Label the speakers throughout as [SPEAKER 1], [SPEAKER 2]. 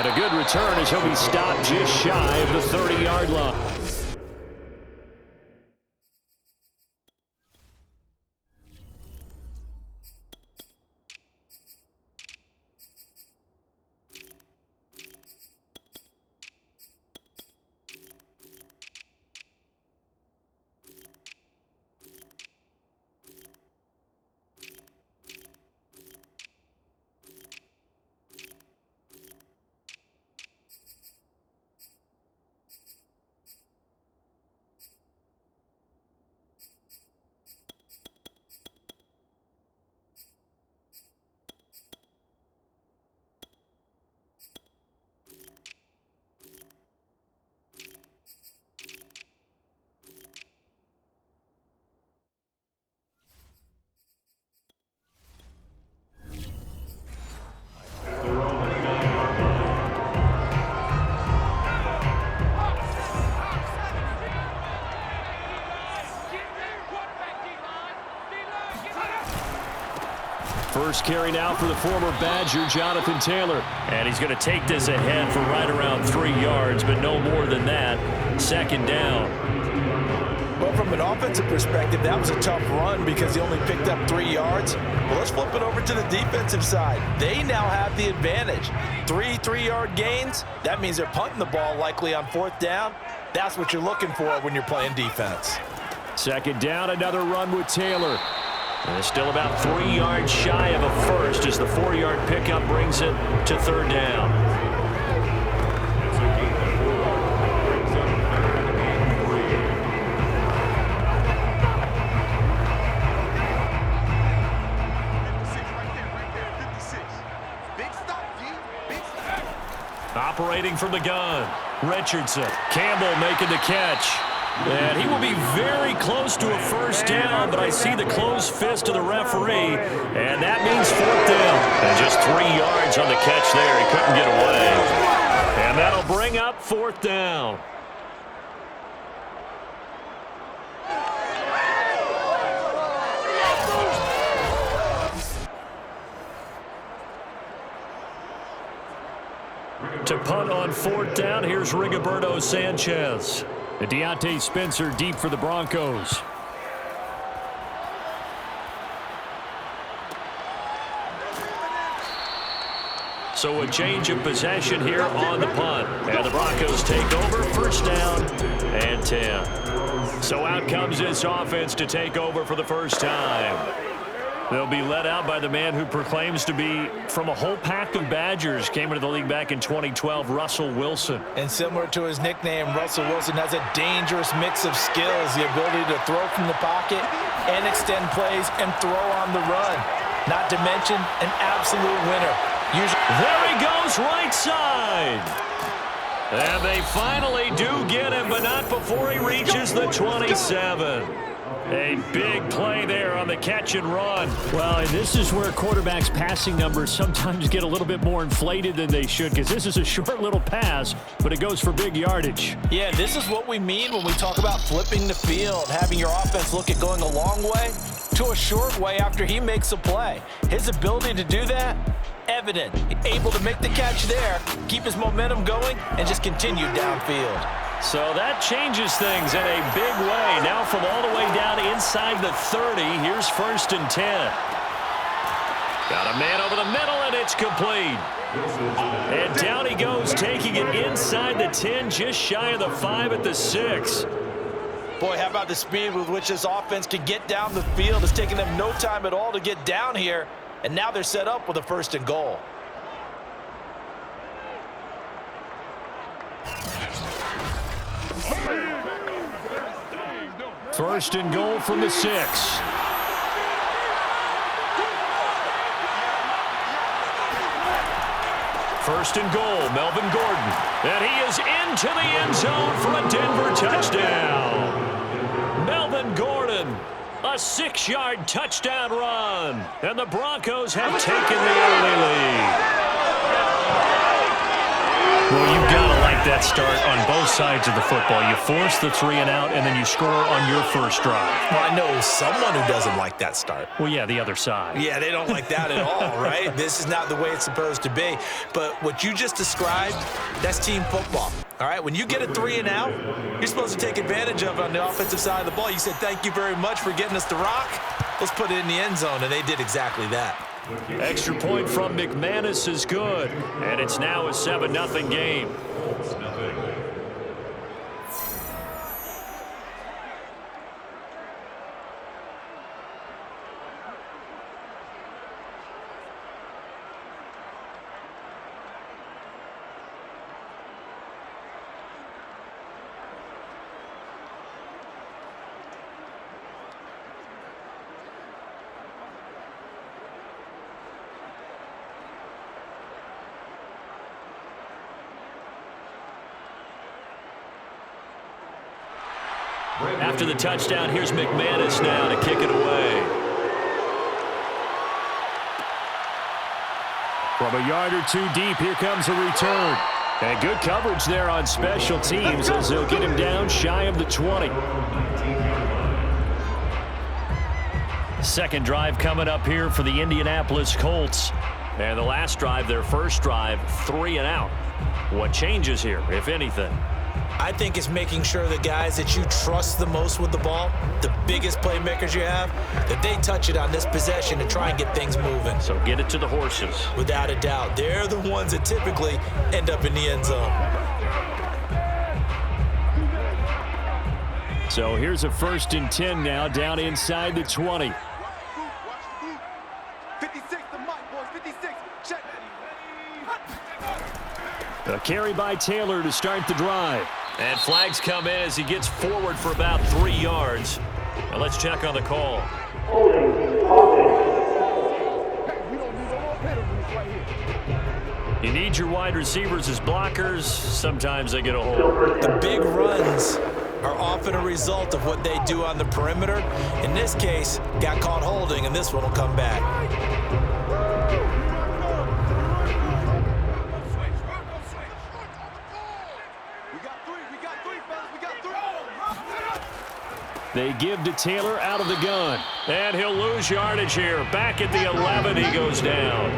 [SPEAKER 1] And a good return as he'll be stopped just shy of the 30-yard line. First carry now for the former Badger, Jonathan Taylor. And he's going to take this ahead for right around 3 yards, but no more than that. Second down.
[SPEAKER 2] Well, from an offensive perspective, that was a tough run because he only picked up 3 yards. Well, let's flip it over to the defensive side. They now have the advantage. 3 3-yard gains. That means they're punting the ball likely on 4th down. That's what you're looking for when you're playing defense.
[SPEAKER 1] Second down, another run with Taylor. And it's still about 3 yards shy of a first as the 4-yard pickup brings it to 3rd down. Operating from the gun, Richardson. Campbell making the catch. And he will be very close to a first down, but I see the closed fist of the referee, and that means 4th down. And just 3 yards on the catch there. He couldn't get away. And that'll bring up 4th down. To punt on 4th down, here's Rigoberto Sanchez. Deontay Spencer deep for the Broncos. So a change of possession here on the punt. And the Broncos take over, first down and 10. So out comes this offense to take over for the first time. They'll be led out by the man who proclaims to be from a whole pack of Badgers. Came into the league back in 2012, Russell Wilson.
[SPEAKER 2] And similar to his nickname, Russell Wilson has a dangerous mix of skills. The ability to throw from the pocket and extend plays and throw on the run. Not to mention an absolute winner.
[SPEAKER 1] There he goes, right side. And they finally do get him, but not before he reaches the 27. A big play there on the catch and run. Well, and this is where quarterbacks' passing numbers sometimes get a little bit more inflated than they should, because this is a short little pass, but it goes for big yardage.
[SPEAKER 2] Yeah, this is what we mean when we talk about flipping the field, having your offense look at going a long way to a short way after he makes a play. His ability to do that, evident. Able to make the catch there, keep his momentum going, and just continue downfield.
[SPEAKER 1] So that changes things in a big way. Now from all the way down inside the 30, here's 1st and 10. Got a man over the middle, and it's complete. And down he goes, taking it inside the 10, just shy of the 5 at the 6.
[SPEAKER 2] Boy, how about the speed with which this offense can get down the field? It's taken them no time at all to get down here, and now they're set up with a 1st and goal.
[SPEAKER 1] First and goal from the 6. First and goal, Melvin Gordon. And he is into the end zone for a Denver touchdown. Melvin Gordon, a 6-yard touchdown run. And the Broncos have taken the early lead. Well, you've got to like like that start on both sides of the football. You force the 3 and out, and then you score on your first drive.
[SPEAKER 2] Well, I know someone who doesn't like that start.
[SPEAKER 1] Well, yeah, the other side.
[SPEAKER 2] Yeah, they don't like that at all, right? This is not the way it's supposed to be. But what you just described, that's team football. All right, when you get a 3 and out, you're supposed to take advantage of it on the offensive side of the ball. You said, thank you very much for getting us the rock. Let's put it in the end zone, and they did exactly that.
[SPEAKER 1] Extra point from McManus is good, and it's now a 7-0 game. After the touchdown, here's McManus now to kick it away. From a yard or two deep, here comes a return. And good coverage there on special teams as they'll get him down shy of the 20. Second drive coming up here for the Indianapolis Colts. And the last drive, their first drive, 3 and out. What changes here, if anything?
[SPEAKER 2] I think it's making sure the guys that you trust the most with the ball, the biggest playmakers you have, that they touch it on this possession to try and get things moving.
[SPEAKER 1] So get it to the horses.
[SPEAKER 2] Without a doubt. They're the ones that typically end up in the end zone.
[SPEAKER 1] So here's a 1st and 10 now down inside the 20.
[SPEAKER 3] 56, the mic, boys, 56, check.
[SPEAKER 1] A carry by Taylor to start the drive. And flags come in as he gets forward for about 3 yards. Now let's check on the call. You need your wide receivers as blockers. Sometimes they get a hold.
[SPEAKER 2] The big runs are often a result of what they do on the perimeter. In this case, got caught holding, and this one will come back.
[SPEAKER 1] They give to Taylor out of the gun. And he'll lose yardage here. Back at the 11, he goes down.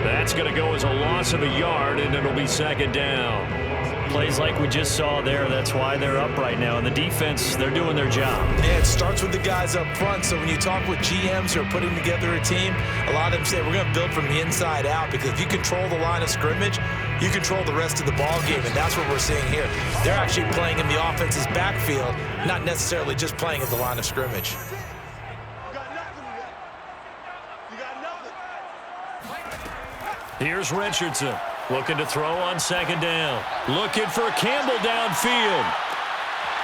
[SPEAKER 1] That's going to go as a loss of a yard, and it'll be 2nd down. Plays like we just saw there. That's why they're up right now. And the defense, they're doing their job.
[SPEAKER 2] Yeah, it starts with the guys up front. So when you talk with GMs who are putting together a team, a lot of them say we're going to build from the inside out, because if you control the line of scrimmage, you control the rest of the ball game, and that's what we're seeing here. They're actually playing in the offense's backfield, not necessarily just playing at the line of scrimmage.
[SPEAKER 1] Here's Richardson looking to throw on 2nd down. Looking for Campbell downfield.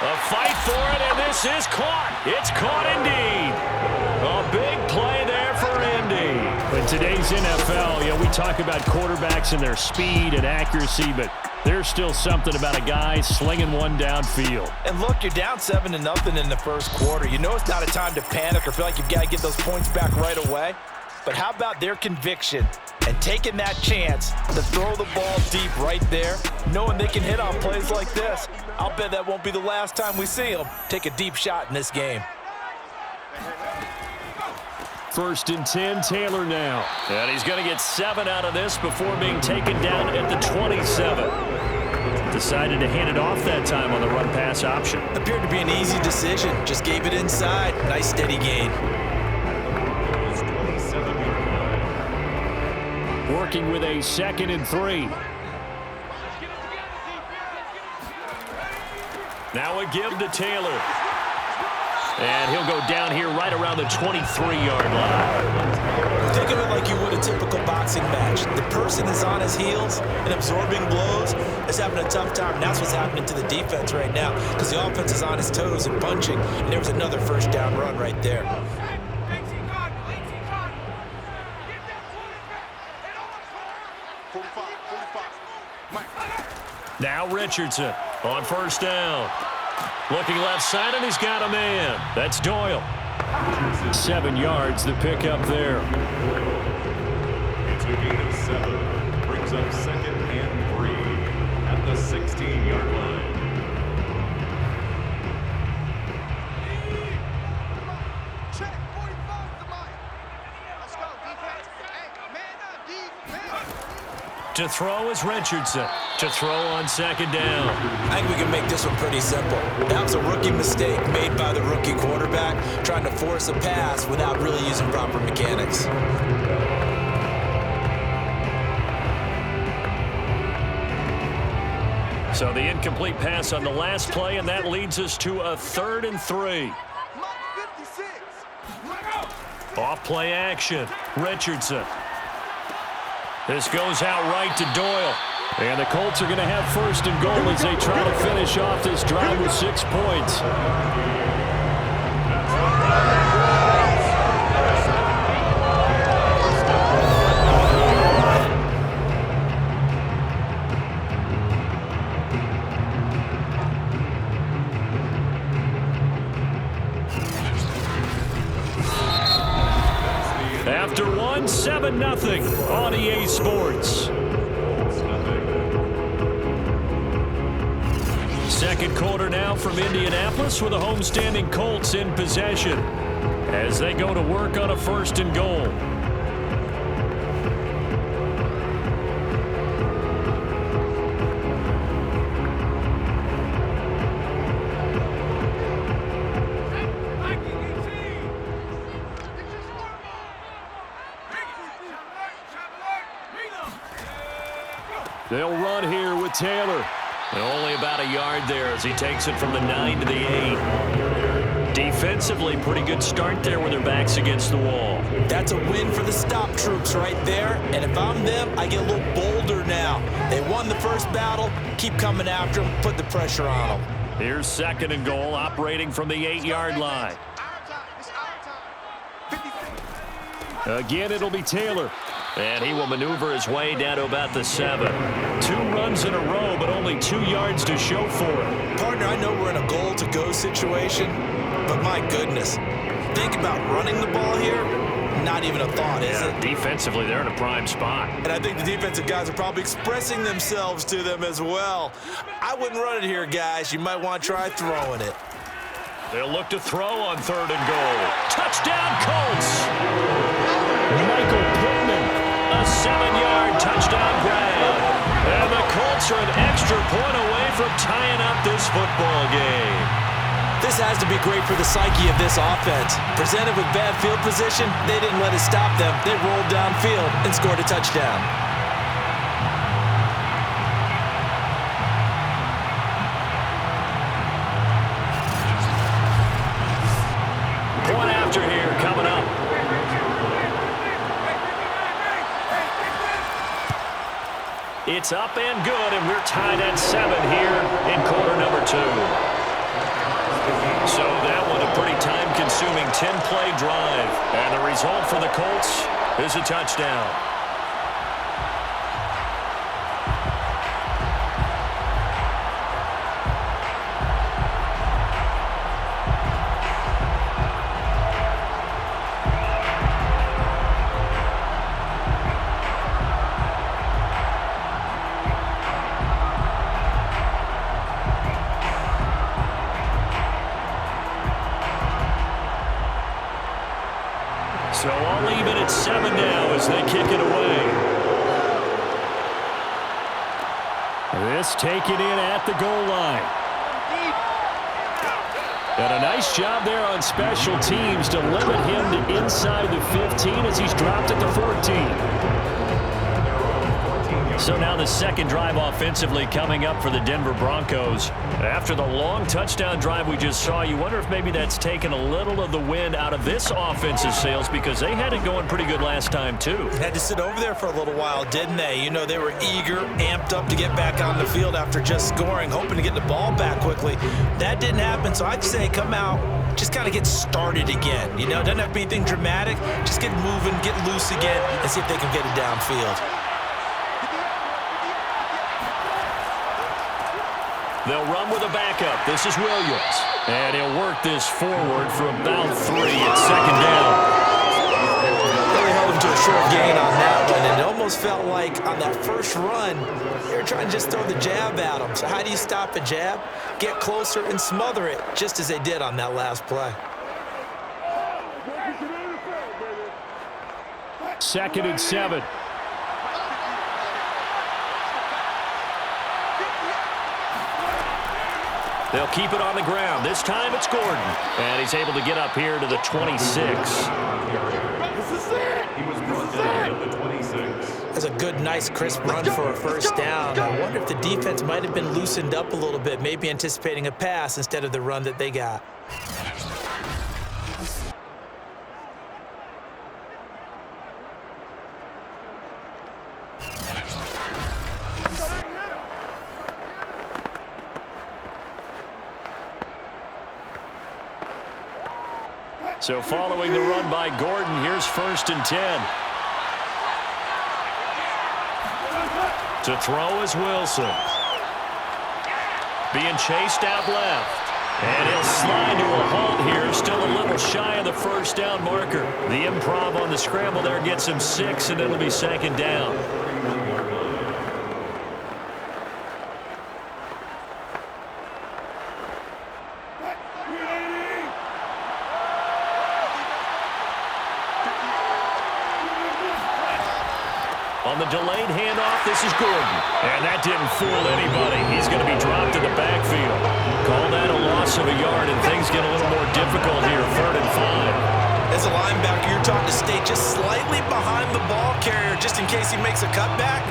[SPEAKER 1] A fight for it, and this is caught. It's caught indeed. A big play there for Indy. In today's NFL, we talk about quarterbacks and their speed and accuracy, but there's still something about a guy slinging one downfield.
[SPEAKER 2] And look, you're down 7-0 in the first quarter. You know it's not a time to panic or feel like you've got to get those points back right away. But how about their conviction and taking that chance to throw the ball deep right there, knowing they can hit on plays like this? I'll bet that won't be the last time we see them take a deep shot in this game.
[SPEAKER 1] 1st and 10, Taylor now. And he's going to get 7 out of this before being taken down at the 27. Decided to hand it off that time on the run-pass option.
[SPEAKER 2] Appeared to be an easy decision. Just gave it inside. Nice steady gain.
[SPEAKER 1] Working with a 2nd and 3. Now a give to Taylor. And he'll go down here right around the 23-yard line.
[SPEAKER 2] Think of it like you would a typical boxing match. The person is on his heels and absorbing blows, is having a tough time. And that's what's happening to the defense right now, because the offense is on his toes and punching. And there was another 1st down run right there.
[SPEAKER 1] Now Richardson on 1st down. Looking left side, and he's got a man. That's Doyle. 7 yards, the pickup there.
[SPEAKER 3] It's a gain of 7. Brings up 2nd and 3 at the 16.
[SPEAKER 1] To throw is Richardson. To throw on second down.
[SPEAKER 2] I think we can make this one pretty simple. That was a rookie mistake made by the rookie quarterback, trying to force a pass without really using proper mechanics.
[SPEAKER 1] So the incomplete pass on the last play, and that leads us to a 3rd and 3. Off play action. Richardson. This goes out right to Doyle. And the Colts are going to have 1st and goal as they try to finish off this drive with 6 points. After 1, 7-0 on EA Sports. Second quarter now from Indianapolis with the homestanding Colts in possession as they go to work on a 1st and goal. They'll run here with Taylor. And only about a yard there as he takes it from the 9 to the 8. Defensively, pretty good start there with their backs against the wall.
[SPEAKER 2] That's a win for the stop troops right there. And if I'm them, I get a little bolder now. They won the first battle. Keep coming after them. Put the pressure on them.
[SPEAKER 1] Here's 2nd and goal, operating from the 8-yard line. Again, it'll be Taylor. And he will maneuver his way down to about the 7. 2 runs in a row, but only 2 yards to show for it.
[SPEAKER 2] Partner, I know we're in a goal-to-go situation, but my goodness. Think about running the ball here. Not even a thought, is it?
[SPEAKER 1] Defensively, they're in a prime spot.
[SPEAKER 2] And I think the defensive guys are probably expressing themselves to them as well. I wouldn't run it here, guys. You might want to try throwing it.
[SPEAKER 1] They'll look to throw on 3rd and goal. Touchdown, Colts! Michael Pittman. A 7-yard touchdown grab. And the Colts are an extra point away from tying up this football game.
[SPEAKER 2] This has to be great for the psyche of this offense. Presented with bad field position, they didn't let it stop them. They rolled downfield and scored a touchdown.
[SPEAKER 1] Point after here coming up. It's up and good, and we're tied at 7 here in quarter number 2. So that one a pretty time-consuming 10-play drive. And the result for the Colts is a touchdown. So all even at 7 now as they kick it away. This taken in at the goal line. And a nice job there on special teams to limit him to inside the 15 as he's dropped at the 14. So now the second drive offensively coming up for the Denver Broncos. After the long touchdown drive we just saw, you wonder if maybe that's taken a little of the wind out of this offensive sails because they had it going pretty good last time too.
[SPEAKER 2] Had to sit over there for a little while, didn't they? You know, they were eager, amped up to get back on the field after just scoring, hoping to get the ball back quickly. That didn't happen, so I'd say come out, just kind of get started again. You know, doesn't have to be anything dramatic. Just get moving, get loose again, and see if they can get it downfield.
[SPEAKER 1] They'll run with a backup. This is Williams. And he'll work this forward for about 3 at second down.
[SPEAKER 2] Really held him to a short gain on that one, and it almost felt like on that first run, they were trying to just throw the jab at him. So how do you stop a jab? Get closer and smother it, just as they did on that last play.
[SPEAKER 1] 2nd and 7. They'll keep it on the ground. This time it's Gordon. And he's able to get up here to the 26.
[SPEAKER 3] This is it. He was brought down at the 26.
[SPEAKER 2] That's a good, nice, crisp run for a first down. I wonder if the defense might have been loosened up a little bit, maybe anticipating a pass instead of the run that they got.
[SPEAKER 1] So following the run by Gordon, here's 1st and 10. To throw is Wilson. Being chased out left. And he'll slide to a halt here, still a little shy of the first down marker. The improv on the scramble there gets him 6, and it'll be 2nd down. On the delayed handoff, this is Gordon. And that didn't fool anybody. He's going to be dropped in the backfield. Call that a loss of a yard, and things get a little more difficult here, 3rd and 5.
[SPEAKER 2] As a linebacker, you're taught to stay just slightly behind the ball carrier just in case he makes a cutback.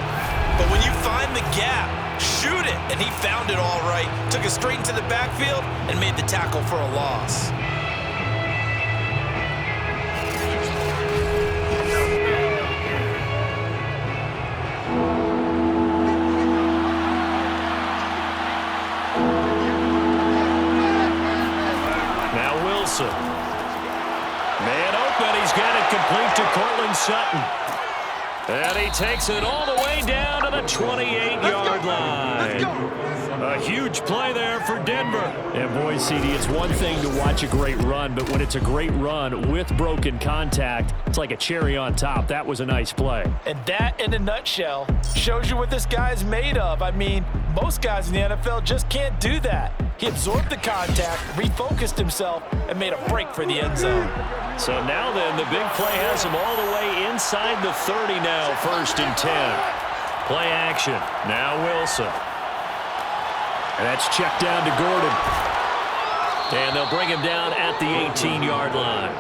[SPEAKER 2] But when you find the gap, shoot it. And he found it all right. Took it straight into the backfield and made the tackle for a loss.
[SPEAKER 1] Man open, he's got it complete to Cortland Sutton. And he takes it all the way down to the 28-yard line. A huge play there for Denver.
[SPEAKER 4] And boy, CD, it's one thing to watch a great run, but when it's a great run with broken contact, it's like a cherry on top. That was a nice play.
[SPEAKER 2] And that, in a nutshell, shows you what this guy is made of. I mean, most guys in the NFL just can't do that. He absorbed the contact, refocused himself, and made a break for the end zone.
[SPEAKER 1] So now then, the big play has him all the way inside the 30 now, 1st and 10. Play action. Now Wilson.
[SPEAKER 4] And that's checked down to Gordon.
[SPEAKER 1] And they'll bring him down at the 18-yard line.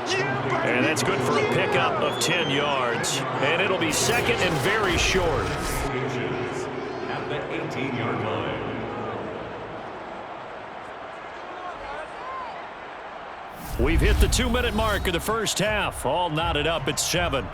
[SPEAKER 1] And that's good for a pickup of 10 yards. And it'll be 2nd and very short.
[SPEAKER 3] At the 18-yard line.
[SPEAKER 1] We've hit the 2-minute mark of the first half. All knotted up at 7.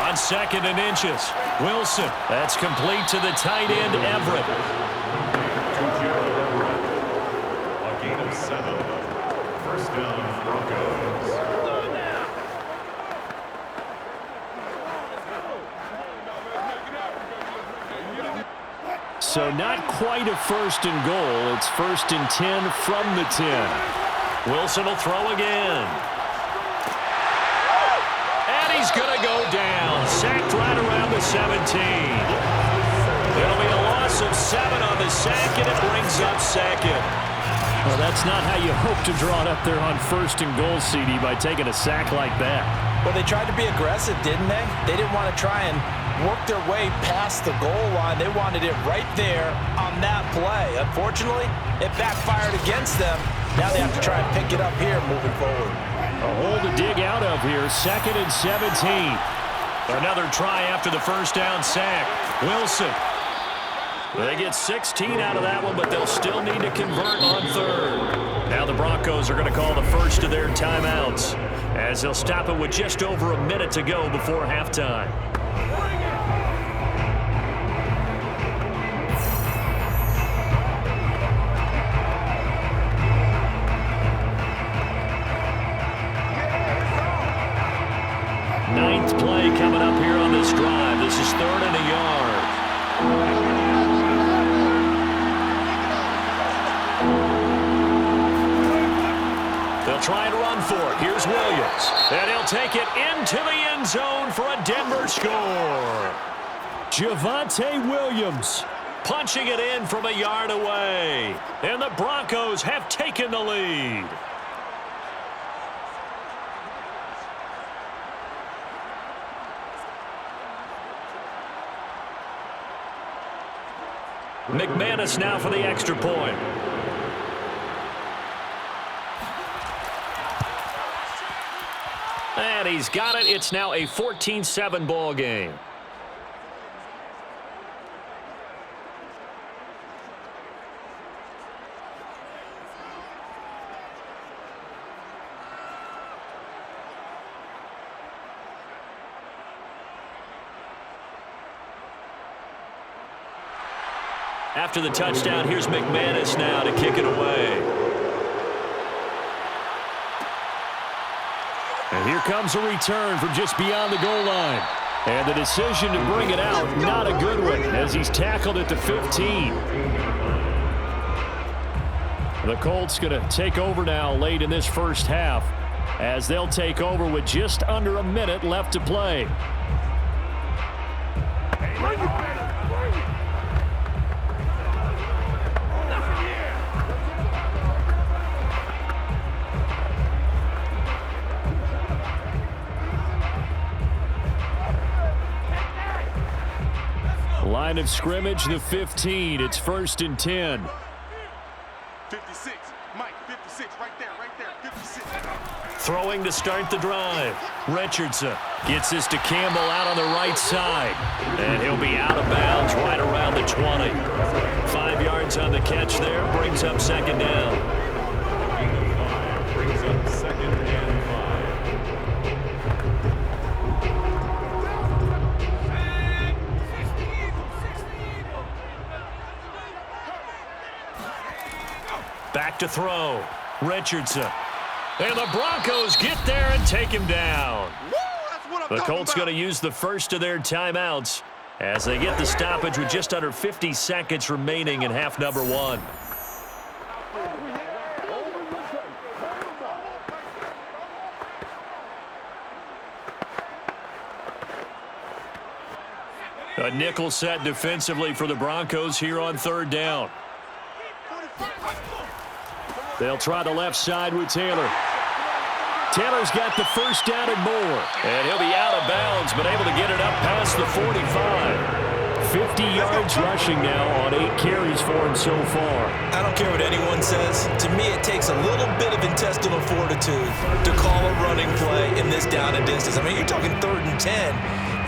[SPEAKER 1] On 2nd and inches. Wilson. That's complete to the tight end, Everett.
[SPEAKER 3] A gain of 7. 1st down, Broncos.
[SPEAKER 4] So not quite a 1st and goal. It's 1st and 10 from the 10.
[SPEAKER 1] Wilson will throw again. He's going to go down. Sacked right around the 17. It'll be a loss of 7 on the sack, and it brings up 2nd.
[SPEAKER 4] Well, that's not how you hope to draw it up there on 1st and goal, CD, by taking a sack like that.
[SPEAKER 2] Well, they tried to be aggressive, didn't they? They didn't want to try and work their way past the goal line. They wanted it right there on that play. Unfortunately, it backfired against them. Now they have to try and pick it up here moving forward.
[SPEAKER 4] A hole to dig out of here. 2nd and 17.
[SPEAKER 1] Another try after the first down sack. Wilson. They get 16 out of that one, but they'll still need to convert on 3rd. Now the Broncos are going to call the first of their timeouts, as they'll stop it with just over a minute to go before halftime. Ninth play coming up here on this drive. This is 3rd and a yard. They'll try and run for it. Here's Williams. And he'll take it into the end zone for a Denver score.
[SPEAKER 4] Javonte Williams
[SPEAKER 1] Punching it in from a yard away. And the Broncos have taken the lead. McManus now for the extra point. And he's got it. It's now a 14-7 ball game. After the touchdown, here's McManus now to kick it away.
[SPEAKER 4] And here comes a return from just beyond the goal line. And the decision to bring it out, not a good one, as he's tackled at the 15. The Colts going to take over now late in this first half, as they'll take over with just under a minute left to play. Line of scrimmage, the 15. It's 1st and 10.
[SPEAKER 3] 56. Mike, 56. Right there, 56.
[SPEAKER 1] Throwing to start the drive. Richardson gets this to Campbell out on the right side. And he'll be out of bounds right around the 20. 5 yards on the catch there. Brings up 2nd down.
[SPEAKER 3] Brings up 2nd and 5.
[SPEAKER 1] Back to throw. Richardson. And the Broncos get there and take him down. The Colts going to use the first of their timeouts as they get the stoppage with just under 50 seconds remaining in half number 1. A nickel set defensively for the Broncos here on 3rd down. They'll try the left side with Taylor. Taylor's got the first down and more. And he'll be out of bounds, but able to get it up past the 45. 50 yards rushing now on 8 carries for him so far.
[SPEAKER 2] I don't care what anyone says. To me, it takes a little bit of intestinal fortitude to call a running play in this down and distance. I mean, you're talking 3rd and 10,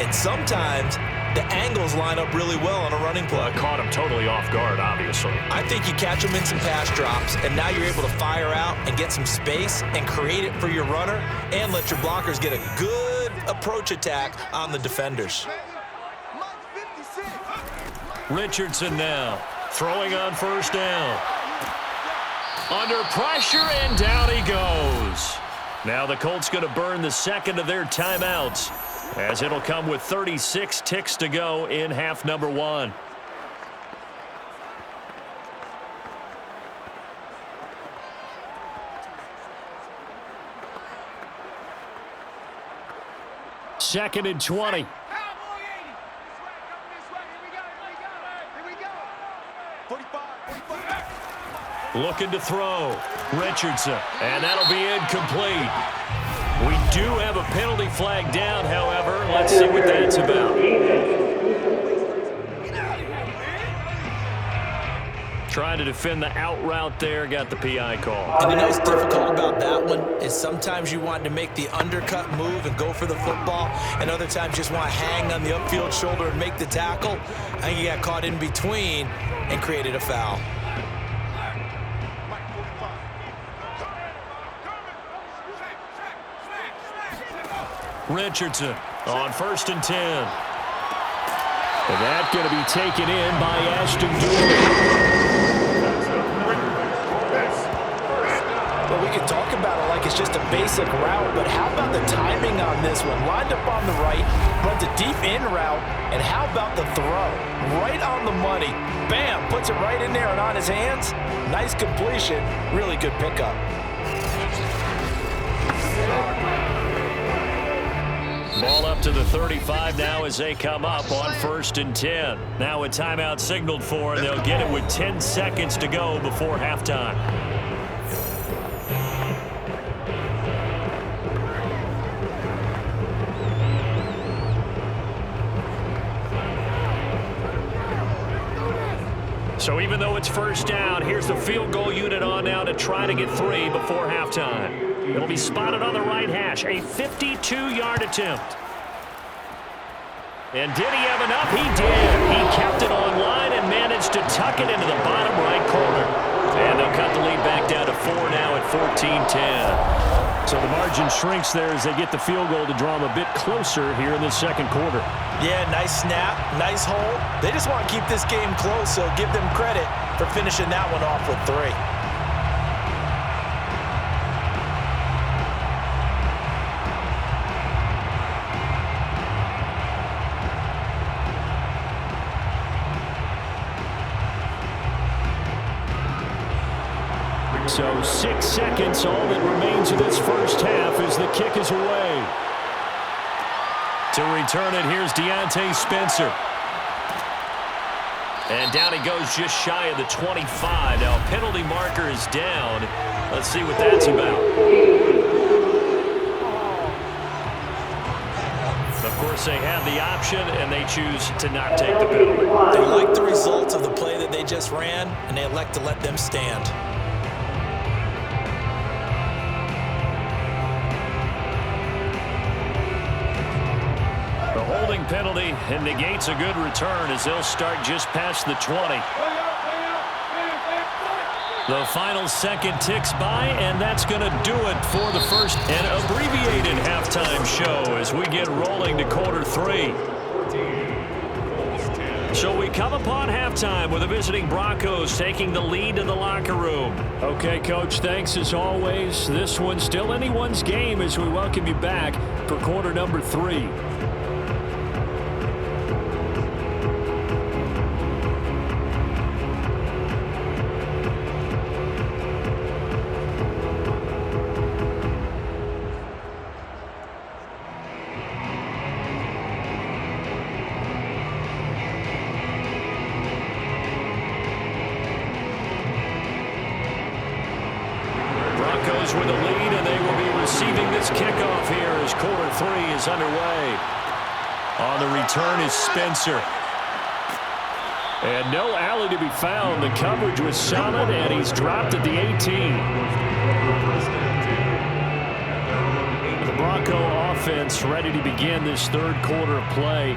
[SPEAKER 2] and sometimes the angles line up really well on a running play.
[SPEAKER 1] Caught him totally off guard, obviously.
[SPEAKER 2] I think you catch him in some pass drops, and now you're able to fire out and get some space and create it for your runner and let your blockers get a good approach attack on the defenders.
[SPEAKER 1] Richardson now throwing on 1st down. Under pressure, and down he goes. Now the Colts going to burn the 2nd of their timeouts, as it'll come with 36 ticks to go in half number 1.
[SPEAKER 4] Second and 20.
[SPEAKER 1] Looking to throw. Richardson. And that'll be incomplete. We do have a penalty flag down, however. Let's see what that's about. Trying to defend the out route there. Got the PI call.
[SPEAKER 2] And you know what's difficult about that one is sometimes you want to make the undercut move and go for the football, and other times you just want to hang on the upfield shoulder and make the tackle. I think you got caught in between and created a foul.
[SPEAKER 1] Richardson on 1st and 10.
[SPEAKER 4] And that's going to be taken in by Ashton Dooley.
[SPEAKER 2] Well, we can talk about it like it's just a basic route, but how about the timing on this one? Lined up on the right, runs a deep in route, and how about the throw? Right on the money. Bam, puts it right in there and on his hands. Nice completion. Really good pickup.
[SPEAKER 1] Ball up to the 35 now as they come up on 1st and 10. Now a timeout signaled for, and they'll get it with 10 seconds to go before halftime. So even though it's 1st down, here's the field goal unit on now to try to get 3 before halftime. It'll be spotted on the right hash, a 52-yard attempt. And did he have enough? He did. He kept it on line and managed to tuck it into the bottom right corner. And they'll cut the lead back down to 4 now at 14-10.
[SPEAKER 4] So the margin shrinks there as they get the field goal to draw them a bit closer here in the 2nd quarter.
[SPEAKER 2] Yeah, nice snap, nice hold. They just want to keep this game close, so give them credit for finishing that one off with 3.
[SPEAKER 4] So 6 seconds, all that remains of this 1st half as the kick is away.
[SPEAKER 1] To return it, here's Deontay Spencer. And down he goes just shy of the 25. Now a penalty marker is down. Let's see what that's about. Of course, they have the option, and they choose to not take the penalty.
[SPEAKER 2] They like the results of the play that they just ran, and they elect to let them stand.
[SPEAKER 1] Penalty and negates a good return as they'll start just past the 20. The final 2nd ticks by, and that's going to do it for the first and abbreviated halftime show as we get rolling to quarter 3. So we come upon halftime with the visiting Broncos taking the lead in the locker room.
[SPEAKER 4] Okay, Coach, thanks as always. This one's still anyone's game as we welcome you back for quarter number 3.
[SPEAKER 1] With a lead, and they will be receiving this kickoff here as quarter 3 is underway. On the return is Spencer.
[SPEAKER 4] And no alley to be found. The coverage was solid, and he's dropped at the 18. The Bronco offense ready to begin this 3rd quarter of play.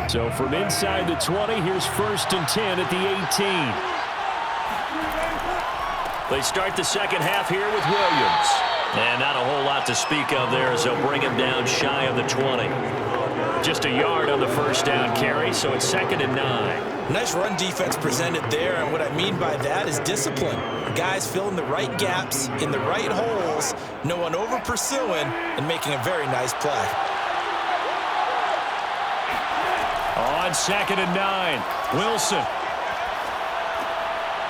[SPEAKER 4] So from inside the 20, here's 1st and 10 at the 18.
[SPEAKER 1] They start the 2nd half here with Williams. And not a whole lot to speak of there as they'll bring him down shy of the 20. Just a yard on the 1st down carry, so it's 2nd and 9.
[SPEAKER 2] Nice run defense presented there, and what I mean by that is discipline. Guys filling the right gaps in the right holes, no one over pursuing, and making a very nice play.
[SPEAKER 1] On 2nd and 9, Wilson.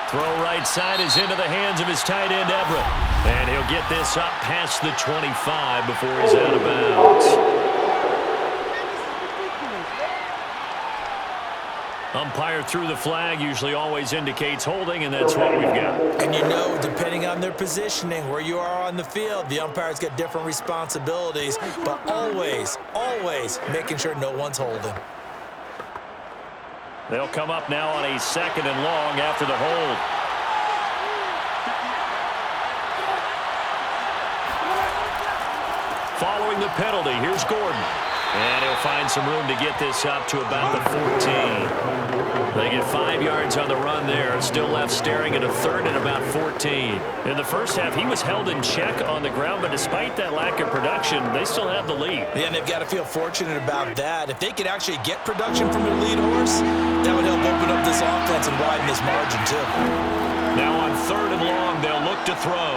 [SPEAKER 1] Throw right side is into the hands of his tight end, Everett. And he'll get this up past the 25 before he's out of bounds. Umpire threw the flag, usually always indicates holding, and that's what we've got.
[SPEAKER 2] And you know, depending on their positioning, where you are on the field, the umpire's got different responsibilities, but always, always making sure no one's holding.
[SPEAKER 1] They'll come up now on a 2nd and long after the hold. Following the penalty, here's Gordon. And he'll find some room to get this up to about the 14. They get 5 yards on the run there. Still left staring at a 3rd and about 14. In the 1st half, he was held in check on the ground, but despite that lack of production, they still have the lead.
[SPEAKER 2] Yeah, and they've got to feel fortunate about that. If they could actually get production from their lead horse, that would help open up this offense and widen this margin, too.
[SPEAKER 1] Now on 3rd and long, they'll look to throw.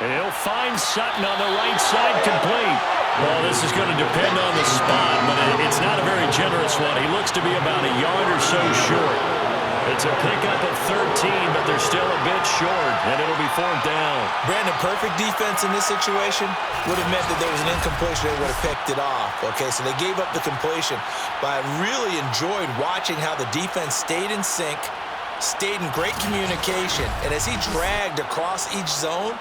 [SPEAKER 1] And he'll find Sutton on the right side, complete. Well, this is going to depend on the spot, but it's not a very generous one. He looks to be about a yard or so short. It's a pickup of 13, but they're still a bit short, and it'll be 4th down.
[SPEAKER 2] Brandon, perfect defense in this situation would have meant that there was an incompletion. They would have picked it off. Okay, so they gave up the completion. But I really enjoyed watching how the defense stayed in sync, stayed in great communication, and as he dragged across each zone,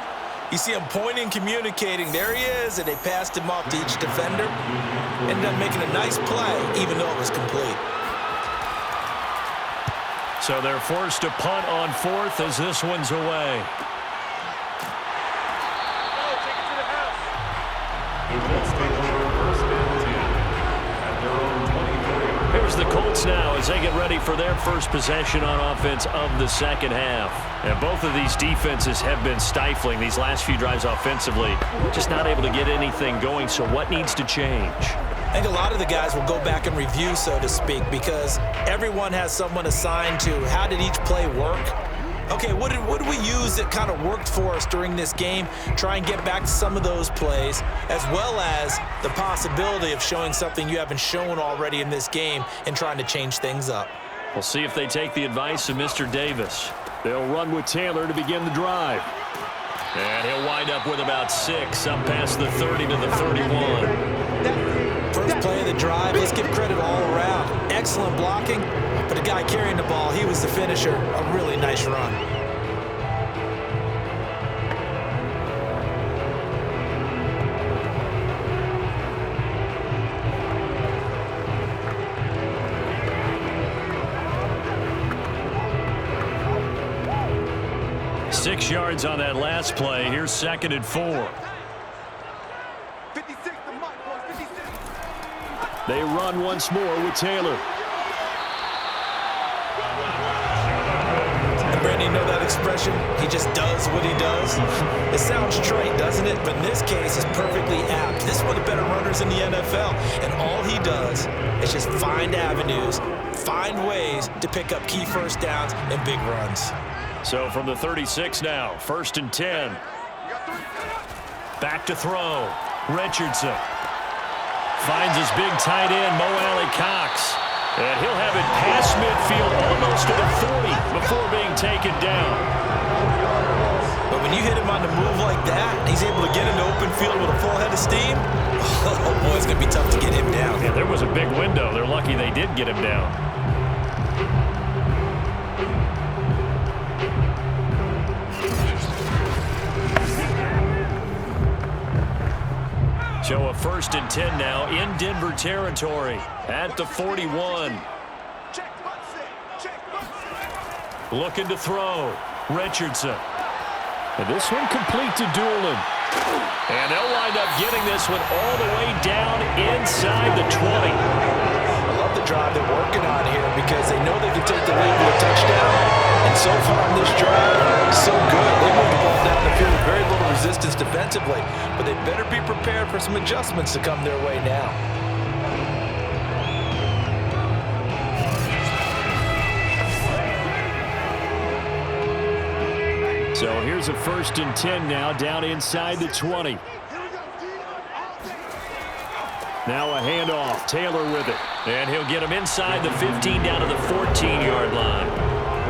[SPEAKER 2] you see him pointing, communicating. There he is, and they passed him off to each defender. Ended up making a nice play, even though it was complete.
[SPEAKER 1] So they're forced to punt on 4th as this one's away. Here's the Colts now as they get ready for their first possession on offense of the second half. And both of these defenses have been stifling these last few drives offensively. Just not able to get anything going, so what needs to change?
[SPEAKER 2] I think a lot of the guys will go back and review, so to speak, because everyone has someone assigned to how did each play work. Okay, what did we use that kind of worked for us during this game? Try and get back to some of those plays, as well as the possibility of showing something you haven't shown already in this game and trying to change things up.
[SPEAKER 1] We'll see if they take the advice of Mr. Davis.
[SPEAKER 4] They'll run with Taylor to begin the drive.
[SPEAKER 1] And he'll wind up with about 6 up past the 30 to the 31.
[SPEAKER 2] First play of the drive, let's give credit all around. Excellent blocking, but the guy carrying the ball, he was the finisher. A really nice run.
[SPEAKER 1] Six yards on that last play. Here's 2nd and 4.
[SPEAKER 4] They run once more with Taylor.
[SPEAKER 2] And Brandon, you know that expression? He just does what he does. It sounds trite, doesn't it? But in this case, it's perfectly apt. This is one of the better runners in the NFL. And all he does is just find avenues, find ways to pick up key first downs and big runs.
[SPEAKER 1] So from the 36 now, 1st and 10. Back to throw. Richardson finds his big tight end, Mo Alley-Cox. And he'll have it past midfield almost to the 40 before being taken down.
[SPEAKER 2] But when you hit him on the move like that, he's able to get into open field with a full head of steam, oh boy, it's going to be tough to get him down.
[SPEAKER 1] Yeah, there was a big window. They're lucky they did get him down. So a 1st and 10 now in Denver territory at the 41. Looking to throw. Richardson.
[SPEAKER 4] And this one complete to Doolin.
[SPEAKER 1] And they'll wind up getting this one all the way down inside the 20.
[SPEAKER 2] I love the drive they're working on here because they know they can take the lead with a touchdown. And so far on this drive, so good. They moved the ball down the field with very little resistance defensively. But they better be prepared for some adjustments to come their way now.
[SPEAKER 4] So here's a 1st and 10 now down inside the 20. Now a handoff. Taylor with it.
[SPEAKER 1] And he'll get him inside the 15 down to the 14-yard line.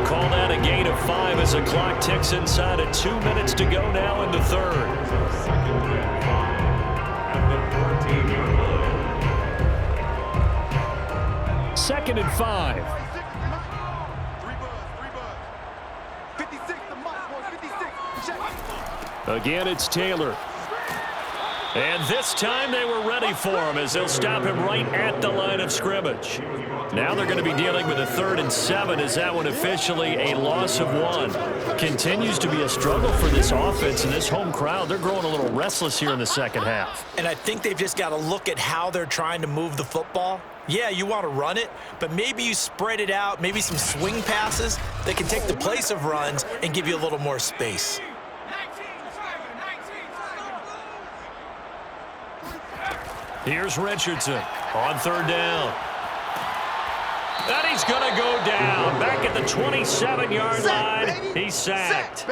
[SPEAKER 1] Call that a gain of 5 as the clock ticks inside of 2 minutes to go now in the 3rd.
[SPEAKER 4] Second and 5. Again, it's Taylor.
[SPEAKER 1] And this time they were ready for him as they'll stop him right at the line of scrimmage. Now they're going to be dealing with a 3rd and 7 as that one officially a loss of 1. Continues to be a struggle for this offense and this home crowd. They're growing a little restless here in the second half.
[SPEAKER 2] And I think they've just got to look at how they're trying to move the football. Yeah, you want to run it, but maybe you spread it out, maybe some swing passes that can take the place of runs and give you a little more space.
[SPEAKER 1] Here's Richardson on 3rd down. And he's going to go down. Back at the 27-yard line, he's sacked.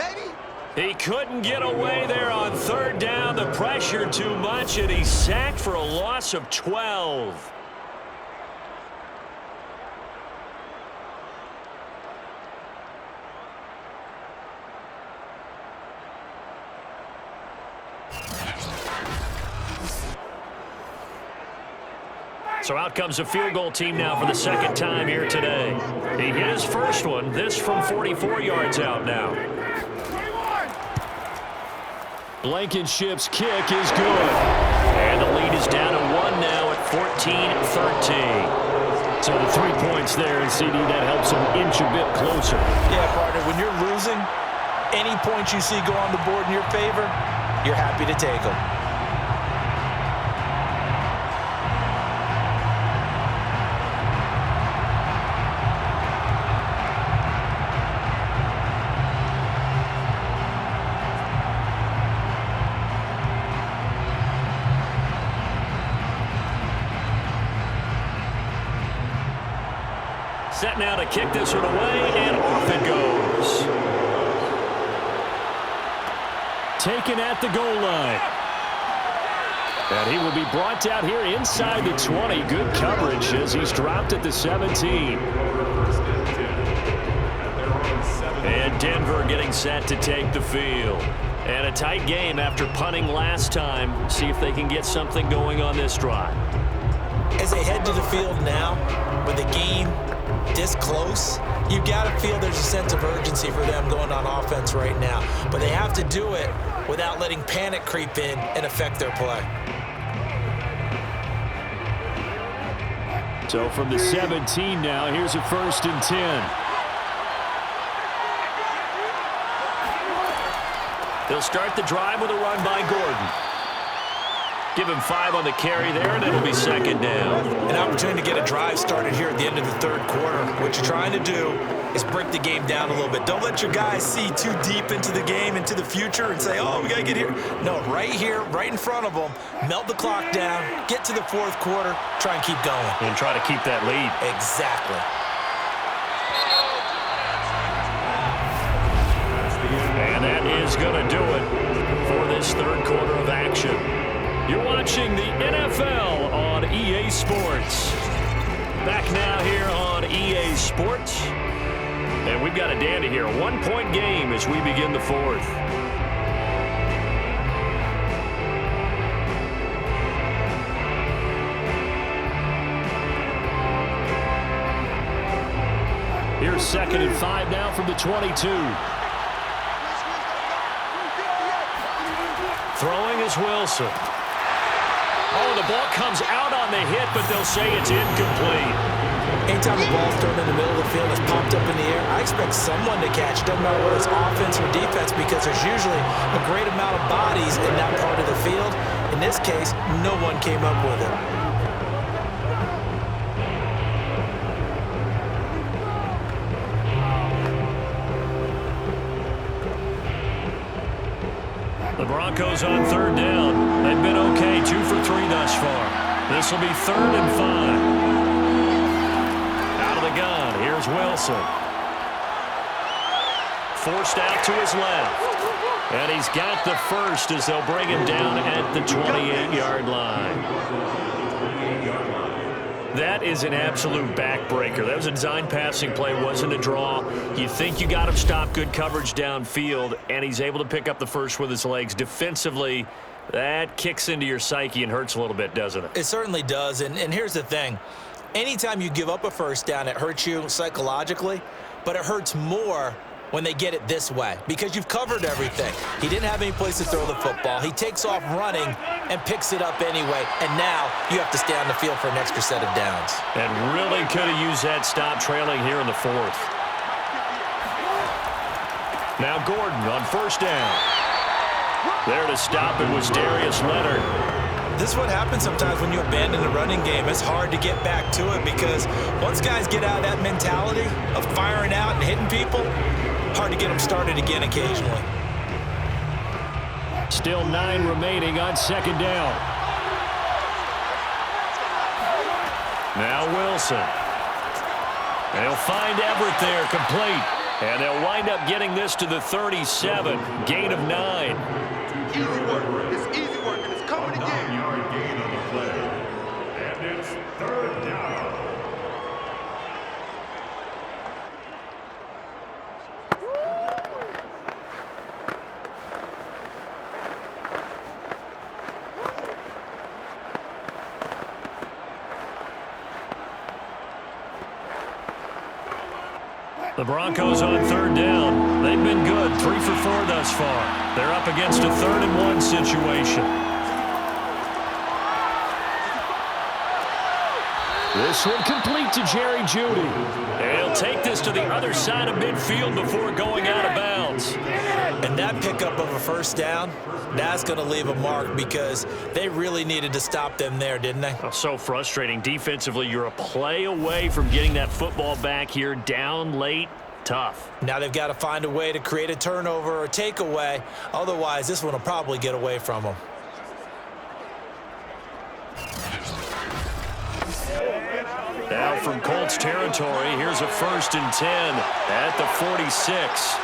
[SPEAKER 1] He couldn't get away there on third down. The pressure too much, and he's sacked for a loss of 12. So out comes a field goal team now for the second time here today. He hit his first one, this from 44 yards out now.
[SPEAKER 4] Blankenship's kick is good.
[SPEAKER 1] And the lead is down to 1 now at 14-13.
[SPEAKER 4] So the 3 points there, and CD, that helps him inch a bit closer.
[SPEAKER 2] Yeah, partner, when you're losing, any points you see go on the board in your favor, you're happy to take them.
[SPEAKER 1] Set now to kick this one away, and off it goes.
[SPEAKER 4] Taken at the goal line. And he will be brought down here inside the 20. Good coverage as he's dropped at the 17.
[SPEAKER 1] And Denver getting set to take the field. And a tight game after punting last time. See if they can get something going on this drive.
[SPEAKER 2] As they head to the field now, with the game this close, you've got to feel there's a sense of urgency for them going on offense right now. But they have to do it without letting panic creep in and affect their play.
[SPEAKER 4] So from the 17 now, here's a 1st and 10.
[SPEAKER 1] They'll start the drive with a run by Gordon. Give him 5 on the carry there, and it'll be second down.
[SPEAKER 2] An opportunity to get a drive started here at the end of the third quarter. What you're trying to do is break the game down a little bit. Don't let your guys see too deep into the game, into the future, and say, oh, we got to get here. No, right here, right in front of them, melt the clock down, get to the fourth quarter, try and keep going.
[SPEAKER 1] And try to keep that lead.
[SPEAKER 2] Exactly.
[SPEAKER 1] And that is going to do it for this third quarter of action. You're watching the NFL on EA Sports. Back now here on EA Sports. And we've got a dandy here. A 1-point game as we begin the fourth.
[SPEAKER 4] Here's 2nd and 5 now from the 22.
[SPEAKER 1] Throwing is Wilson. Oh, the ball comes out on the hit, but they'll say it's incomplete.
[SPEAKER 2] Anytime the ball's thrown in the middle of the field, it's popped up in the air, I expect someone to catch. Doesn't matter whether it's offense or defense, because there's usually a great amount of bodies in that part of the field. In this case, no one came up with it.
[SPEAKER 1] The Broncos on third down. They've been okay, 2 for 3 thus far. This will be 3rd and 5. Out of the gun, here's Wilson. Forced out to his left. And he's got the first as they'll bring him down at the 28-yard line. That is an absolute backbreaker. That was a design passing play, wasn't a draw. You think you got him stopped, good coverage downfield, and he's able to pick up the first with his legs. Defensively, that kicks into your psyche and hurts a little bit, doesn't it?
[SPEAKER 2] It certainly does, and here's the thing. Anytime you give up a first down, it hurts you psychologically, but it hurts more when they get it this way, because you've covered everything. He didn't have any place to throw the football. He takes off running and picks it up anyway, and now you have to stay on the field for an extra set of downs.
[SPEAKER 1] And really could have used that stop trailing here in the fourth. Now Gordon on first down. There to stop it was Darius Leonard.
[SPEAKER 2] This is what happens sometimes when you abandon the running game. It's hard to get back to it because once guys get out of that mentality of firing out and hitting people, hard to get them started again occasionally.
[SPEAKER 4] Still 9 remaining on 2nd down.
[SPEAKER 1] Now Wilson. And he'll find Everett there, complete. And they'll wind up getting this to the 37, gain of 9.
[SPEAKER 3] Easy work. It's easy work, and it's coming again. 9-yard gain on the play. And it's third down.
[SPEAKER 1] The Broncos on third down. They've been good, 3 for 4 thus far. They're up against a 3rd-and-1 situation.
[SPEAKER 4] This one complete to Jerry Jeudy.
[SPEAKER 1] And he'll take this to the other side of midfield before going out of bounds.
[SPEAKER 2] And that pickup of a first down, that's going to leave a mark because they really needed to stop them there, didn't they?
[SPEAKER 1] Oh, so frustrating. Defensively, you're a play away from getting that football back here, down late. Tough.
[SPEAKER 2] Now they've got to find a way to create a turnover or takeaway. Otherwise, this one will probably get away from them.
[SPEAKER 1] Now from Colts territory, here's a 1st and 10 at the 46.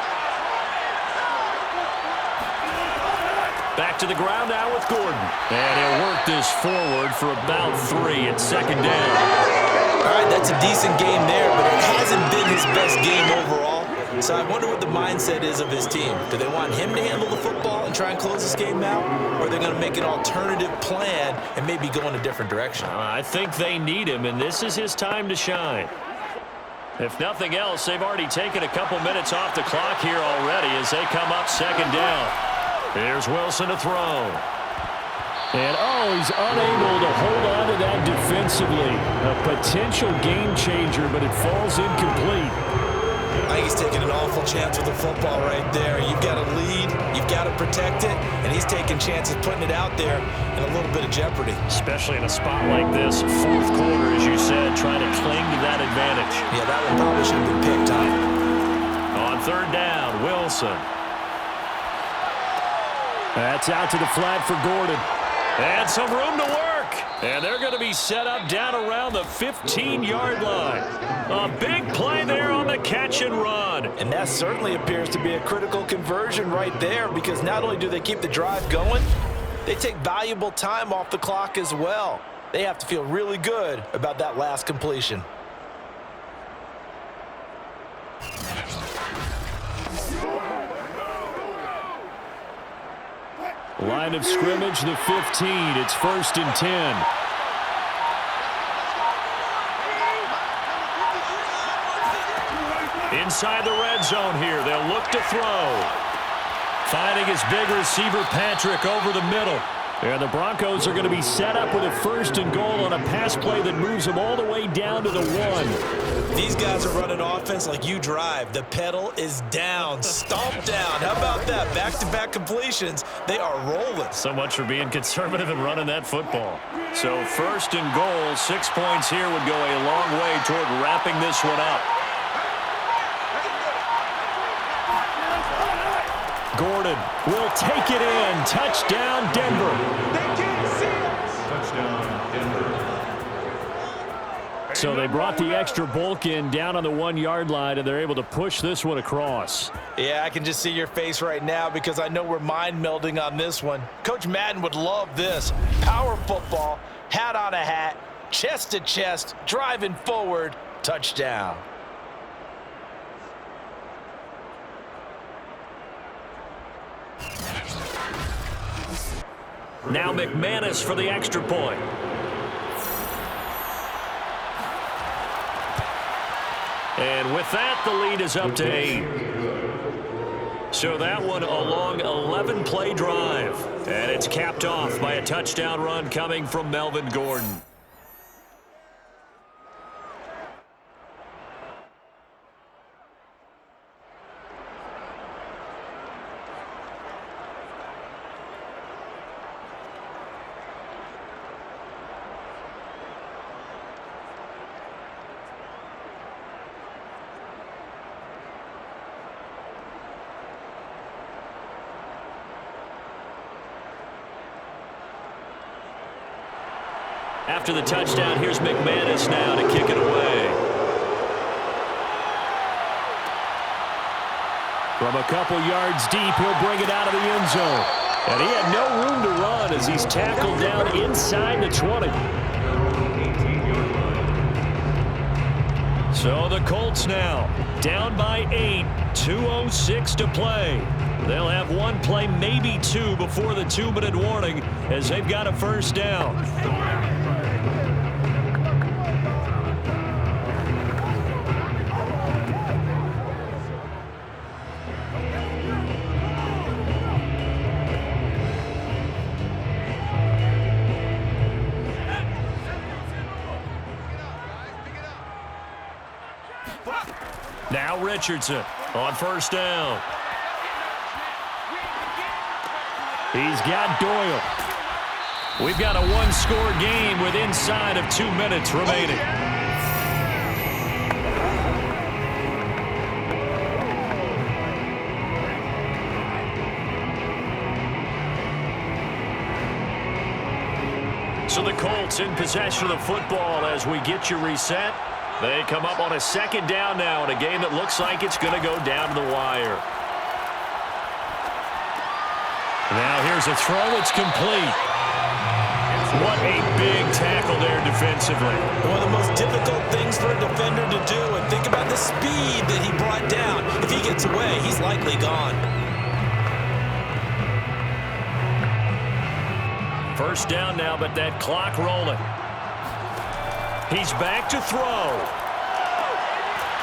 [SPEAKER 1] Back to the ground now with Gordon. And he'll work this forward for about 3 at 2nd down.
[SPEAKER 2] All right, that's a decent game there, but it hasn't been his best game overall. So I wonder what the mindset is of his team. Do they want him to handle the football and try and close this game out? Or are they going to make an alternative plan and maybe go in a different direction?
[SPEAKER 1] I think they need him, and this is his time to shine. If nothing else, they've already taken a couple minutes off the clock here already as they come up 2nd down. Here's Wilson to throw.
[SPEAKER 4] And, he's unable to hold on to that defensively. A potential game changer, but it falls incomplete.
[SPEAKER 2] I think he's taking an awful chance with the football right there. You've got to lead, you've got to protect it, and he's taking chances putting it out there in a little bit of jeopardy.
[SPEAKER 1] Especially in a spot like this, 4th quarter, as you said, trying to cling to that advantage.
[SPEAKER 2] Yeah, that one probably should have been picked up.
[SPEAKER 1] On 3rd down, Wilson.
[SPEAKER 4] That's out to the flat for Gordon.
[SPEAKER 1] And some room to work. And they're going to be set up down around the 15-yard line. A big play there on the catch and run.
[SPEAKER 2] And that certainly appears to be a critical conversion right there because not only do they keep the drive going, they take valuable time off the clock as well. They have to feel really good about that last completion.
[SPEAKER 4] Line of scrimmage, the 15. It's 1st and 10.
[SPEAKER 1] Inside the red zone here, they'll look to throw. Finding his big receiver, Patrick, over the middle. And the Broncos are going to be set up with a 1st and goal on a pass play that moves them all the way down to the 1.
[SPEAKER 2] These guys are running offense like you drive. The pedal is down, stomped down. How about that? Back-to-back completions. They are rolling.
[SPEAKER 1] So much for being conservative and running that football. So 1st and goal, 6 points here would go a long way toward wrapping this one up.
[SPEAKER 4] Gordon will take it in. Touchdown, Denver.
[SPEAKER 3] Touchdown, Denver.
[SPEAKER 4] So they brought the extra bulk in down on the 1-yard line, and they're able to push this one across.
[SPEAKER 2] Yeah, I can just see your face right now because I know we're mind melding on this one. Coach Madden would love this. Power football, hat on a hat, chest to chest, driving forward, touchdown.
[SPEAKER 1] Now McManus for the extra point. And with that, the lead is up to 8. So that one a long 11-play drive. And it's capped off by a touchdown run coming from Melvin Gordon. After the touchdown, here's McManus now to kick it away.
[SPEAKER 4] From a couple yards deep, he'll bring it out of the end zone. And he had no room to run as he's tackled down inside the 20. So the Colts now down by 8, 2:06 to play. They'll have one play, maybe two, before the 2-minute warning as they've got a first down. Now Richardson on first down. He's got Doyle. We've got a one-score game with inside of 2 minutes remaining. So the Colts in possession of the football as we get you reset. They come up on a second down now in a game that looks like it's going to go down to the wire. Now here's a throw. It's complete. What a big tackle there defensively.
[SPEAKER 2] One of the most difficult things for a defender to do. And think about the speed that he brought down. If he gets away, he's likely gone.
[SPEAKER 1] First down now, but that clock rolling. He's back to throw.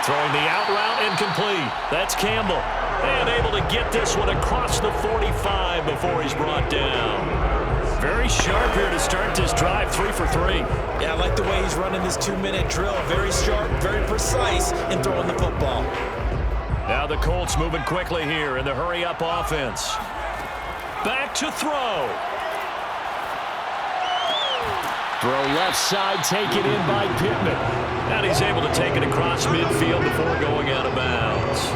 [SPEAKER 1] Throwing the out route incomplete. That's Campbell. And able to get this one across the 45 before he's brought down. Very sharp here to start this drive, 3 for 3.
[SPEAKER 2] Yeah, I like the way he's running this 2-minute drill. Very sharp, very precise in throwing the football.
[SPEAKER 1] Now the Colts moving quickly here in the hurry-up offense. Back to throw.
[SPEAKER 4] Throw left side, taken in by Pittman.
[SPEAKER 1] And he's able to take it across midfield before going out of bounds.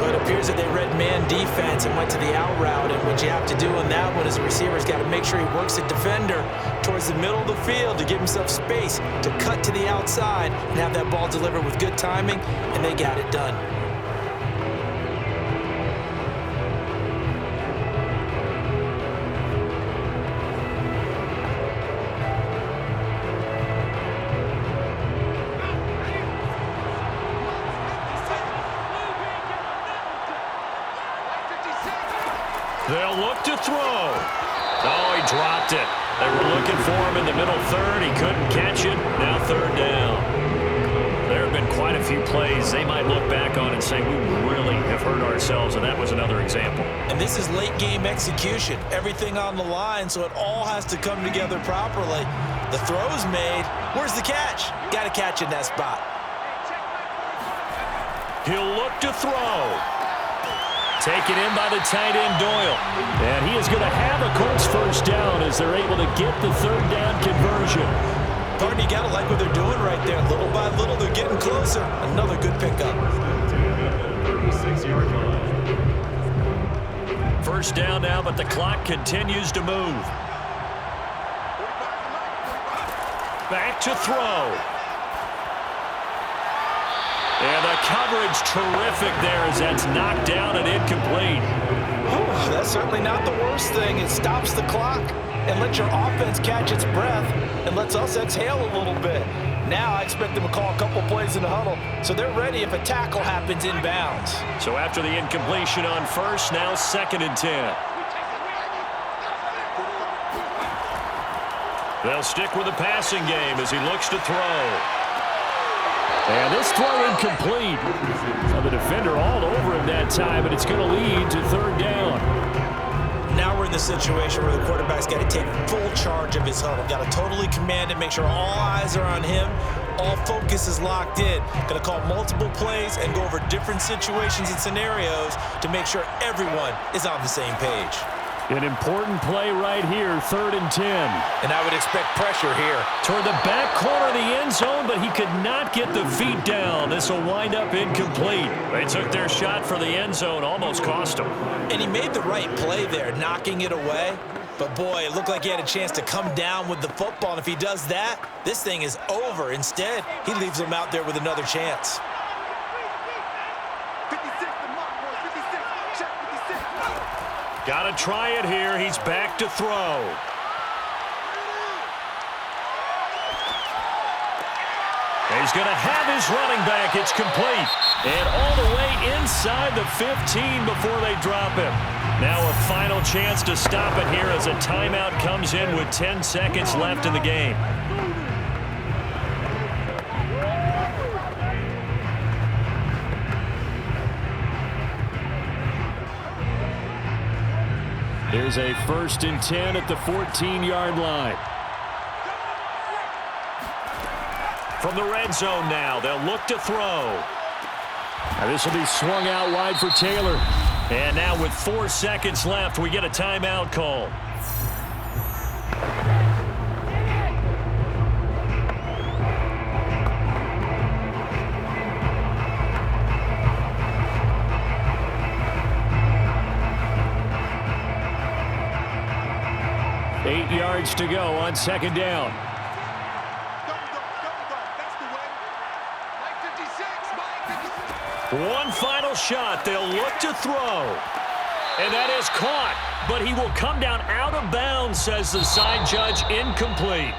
[SPEAKER 2] Well, it appears that they read man defense and went to the out route. And what you have to do on that one as a receiver's got to make sure he works the defender towards the middle of the field to give himself space to cut to the outside and have that ball delivered with good timing, and they got it done.
[SPEAKER 1] They'll look to throw. Oh, he dropped it. They were looking for him in the middle third. He couldn't catch it. Now third down. There have been quite a few plays they might look back on and say, we really have hurt ourselves, and that was another example.
[SPEAKER 2] And this is late game execution. Everything on the line, so it all has to come together properly. The throw's made. Where's the catch? Got to catch in that spot.
[SPEAKER 1] He'll look to throw. Taken in by the tight end, Doyle.
[SPEAKER 4] And he is going to have a Colts first down as they're able to get the third down conversion.
[SPEAKER 2] Pardon, you got to like what they're doing right there. Little by little, they're getting closer. Another good pickup.
[SPEAKER 3] 36-yard line.
[SPEAKER 1] First down now, but the clock continues to move. Back to throw. And the coverage terrific there as that's knocked down and incomplete.
[SPEAKER 2] Oh, that's certainly not the worst thing. It stops the clock and lets your offense catch its breath and lets us exhale a little bit. Now I expect them to call a couple plays in the huddle so they're ready if a tackle happens inbounds.
[SPEAKER 1] So after the incompletion on first, now 2nd and 10. They'll stick with the passing game as he looks to throw.
[SPEAKER 4] And this throw incomplete. So the defender all over him that time, and it's going to lead to third down.
[SPEAKER 2] Now we're in the situation where the quarterback's got to take full charge of his huddle. Got to totally command it, make sure all eyes are on him. All focus is locked in. Going to call multiple plays and go over different situations and scenarios to make sure everyone is on the same page.
[SPEAKER 4] An important play right here, 3rd and 10.
[SPEAKER 2] And I would expect pressure here.
[SPEAKER 1] Toward the back corner of the end zone, but he could not get the feet down. This will wind up incomplete. They took their shot for the end zone, almost cost him.
[SPEAKER 2] And he made the right play there, knocking it away. But boy, it looked like he had a chance to come down with the football. And if he does that, this thing is over. Instead, he leaves him out there with another chance.
[SPEAKER 1] Got to try it here. He's back to throw. He's going to have his running back. It's complete. And all the way inside the 15 before they drop him. Now a final chance to stop it here as a timeout comes in with 10 seconds left in the game. Here's a 1st and 10 at the 14-yard line. From the red zone now, they'll look to throw. Now this will be swung out wide for Taylor. And now with 4 seconds left, we get a timeout call. Eight yards to go on 2nd down. One final shot. They'll look to throw. And that is caught. But he will come down out of bounds, says the side judge. Incomplete.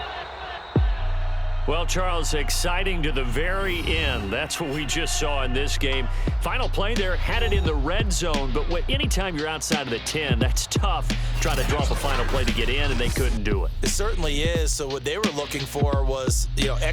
[SPEAKER 1] Well, Charles, exciting to the very end. That's what we just saw in this game. Final play there, had it in the red zone. But anytime you're outside of the 10, that's tough. Trying to drop a final play to get in, and they couldn't do it.
[SPEAKER 2] It certainly is. So what they were looking for was,